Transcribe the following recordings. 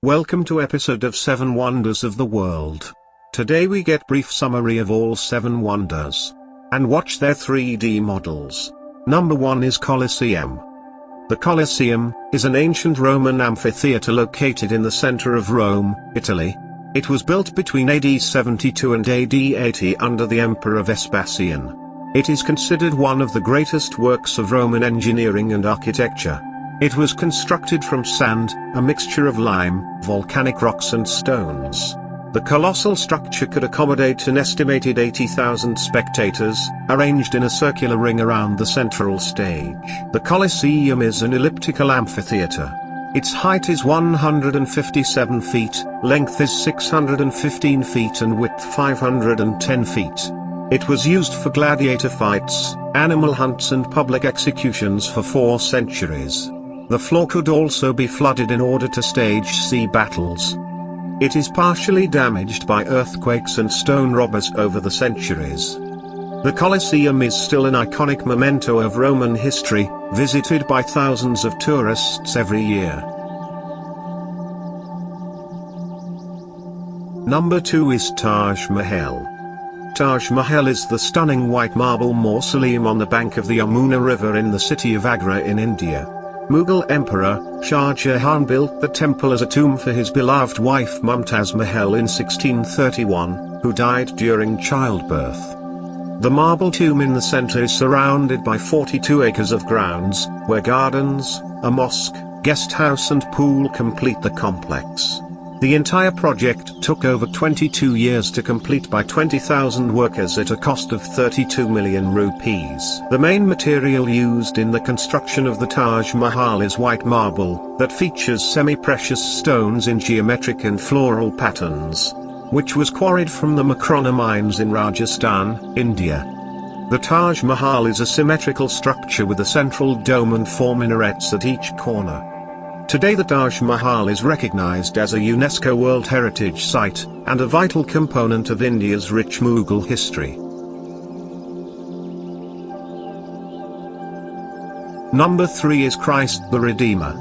Welcome to episode of 7 Wonders of the World. Today we get brief summary of all 7 wonders. And watch their 3D models. Number 1 is Colosseum. The Colosseum is an ancient Roman amphitheater located in the center of Rome, Italy. It was built between AD 72 and AD 80 under the Emperor Vespasian. It is considered one of the greatest works of Roman engineering and architecture. It was constructed from sand, a mixture of lime, volcanic rocks and stones. The colossal structure could accommodate an estimated 80,000 spectators, arranged in a circular ring around the central stage. The Colosseum is an elliptical amphitheater. Its height is 157 feet, length is 615 feet and width 510 feet. It was used for gladiator fights, animal hunts and public executions for 4 centuries. The floor could also be flooded in order to stage sea battles. It is partially damaged by earthquakes and stone robbers over the centuries. The Colosseum is still an iconic memento of Roman history, visited by thousands of tourists every year. Number 2 is Taj Mahal. Taj Mahal is the stunning white marble mausoleum on the bank of the Yamuna River in the city of Agra in India. Mughal Emperor Shah Jahan built the temple as a tomb for his beloved wife Mumtaz Mahal in 1631, who died during childbirth. The marble tomb in the center is surrounded by 42 acres of grounds, where gardens, a mosque, guest house and pool complete the complex. The entire project took over 22 years to complete by 20,000 workers at a cost of 32 million rupees. The main material used in the construction of the Taj Mahal is white marble, that features semi-precious stones in geometric and floral patterns, which was quarried from the Makrona mines in Rajasthan, India. The Taj Mahal is a symmetrical structure with a central dome and 4 minarets at each corner. Today the Taj Mahal is recognized as a UNESCO World Heritage Site, and a vital component of India's rich Mughal history. Number 3 is Christ the Redeemer.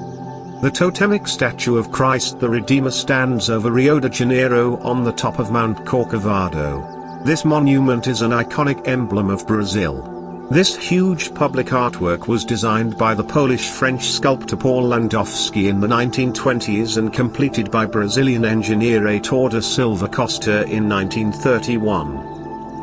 The totemic statue of Christ the Redeemer stands over Rio de Janeiro on the top of Mount Corcovado. This monument is an iconic emblem of Brazil. This huge public artwork was designed by the Polish-French sculptor Paul Landowski in the 1920s and completed by Brazilian engineer Heitor da Silva Costa in 1931.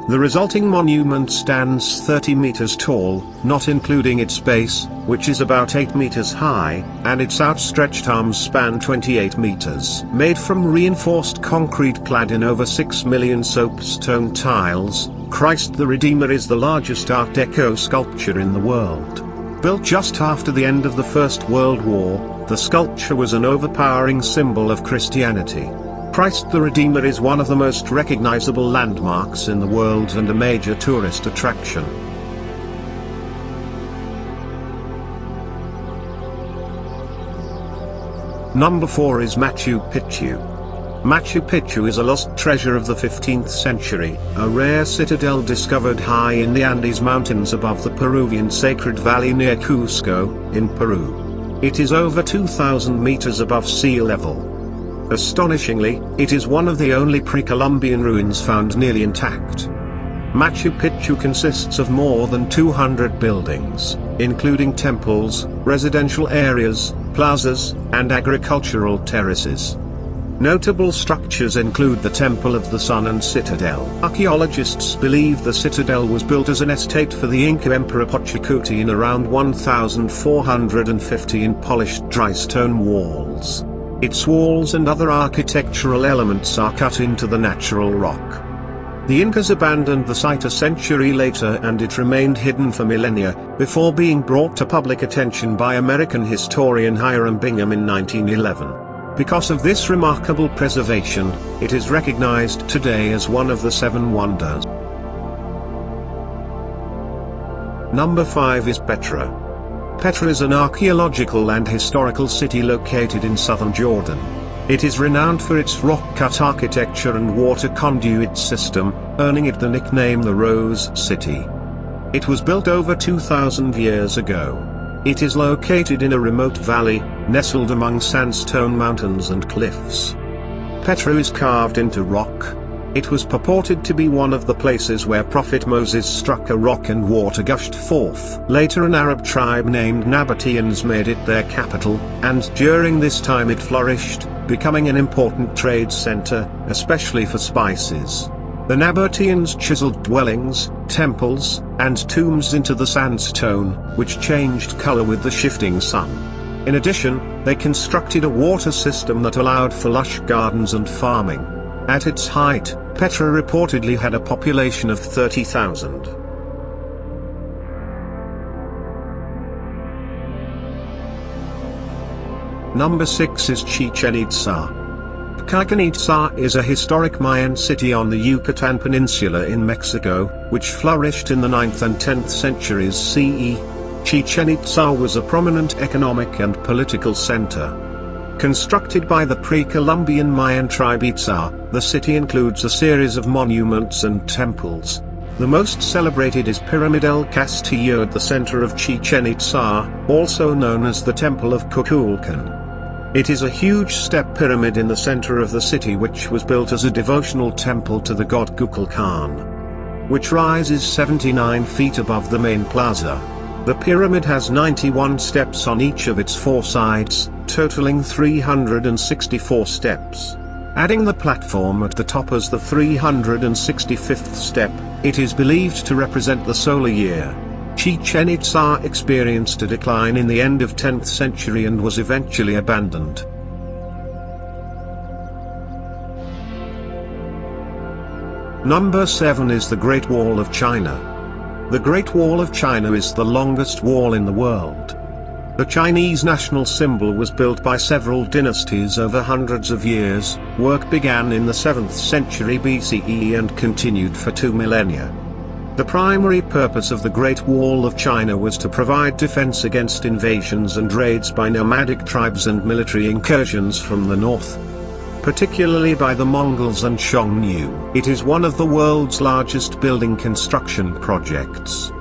The resulting monument stands 30 meters tall, not including its base, which is about 8 meters high, and its outstretched arms span 28 meters. Made from reinforced concrete clad in over 6 million soapstone tiles, Christ the Redeemer is the largest Art Deco sculpture in the world. Built just after the end of the First World War, the sculpture was an overpowering symbol of Christianity. Christ the Redeemer is one of the most recognizable landmarks in the world and a major tourist attraction. Number 4 is Machu Picchu. Machu Picchu is a lost treasure of the 15th century, a rare citadel discovered high in the Andes Mountains above the Peruvian Sacred Valley near Cusco, in Peru. It is over 2,000 meters above sea level. Astonishingly, it is one of the only pre-Columbian ruins found nearly intact. Machu Picchu consists of more than 200 buildings, including temples, residential areas, plazas, and agricultural terraces. Notable structures include the Temple of the Sun and Citadel. Archaeologists believe the citadel was built as an estate for the Inca Emperor Pachacuti in around 1450 in polished dry stone walls. Its walls and other architectural elements are cut into the natural rock. The Incas abandoned the site a century later and it remained hidden for millennia, before being brought to public attention by American historian Hiram Bingham in 1911. Because of this remarkable preservation, it is recognized today as one of the 7 wonders. Number 5 is Petra. Petra is an archaeological and historical city located in southern Jordan. It is renowned for its rock-cut architecture and water conduit system, earning it the nickname the Rose City. It was built over 2,000 years ago. It is located in a remote valley, nestled among sandstone mountains and cliffs. Petra is carved into rock. It was purported to be one of the places where Prophet Moses struck a rock and water gushed forth. Later an Arab tribe named Nabateans made it their capital, and during this time it flourished, becoming an important trade center, especially for spices. The Nabateans chiseled dwellings, temples, and tombs into the sandstone, which changed color with the shifting sun. In addition, they constructed a water system that allowed for lush gardens and farming. At its height, Petra reportedly had a population of 30,000. Number 6 is Chichen Itza. Chichen Itza is a historic Mayan city on the Yucatan Peninsula in Mexico, which flourished in the 9th and 10th centuries CE. Chichen Itza was a prominent economic and political center. Constructed by the pre-Columbian Mayan tribe Itzá, the city includes a series of monuments and temples. The most celebrated is Pyramid El Castillo at the center of Chichen Itza, also known as the Temple of Kukulkan. It is a huge step pyramid in the center of the city which was built as a devotional temple to the god Kukulkan, which rises 79 feet above the main plaza. The pyramid has 91 steps on each of its 4 sides, totaling 364 steps. Adding the platform at the top as the 365th step, it is believed to represent the solar year. Chichen Itza experienced a decline in the end of 10th century and was eventually abandoned. Number 7 is the Great Wall of China. The Great Wall of China is the longest wall in the world. The Chinese national symbol was built by several dynasties over hundreds of years. Work began in the 7th century BCE and continued for 2 millennia. The primary purpose of the Great Wall of China was to provide defense against invasions and raids by nomadic tribes and military incursions from the north, particularly by the Mongols and Xiongnu. It is one of the world's largest building construction projects.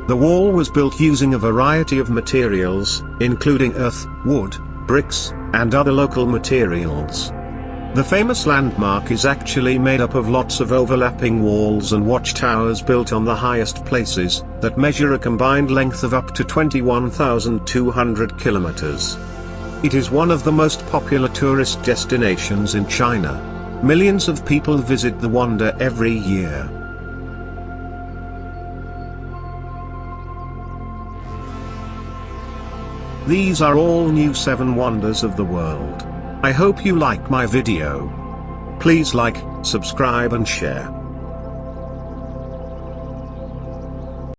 The wall was built using a variety of materials, including earth, wood, bricks, and other local materials. The famous landmark is actually made up of lots of overlapping walls and watchtowers built on the highest places, that measure a combined length of up to 21,200 kilometers. It is one of the most popular tourist destinations in China. Millions of people visit the wonder every year. These are all new 7 wonders of the world. I hope you like my video. Please like, subscribe and share.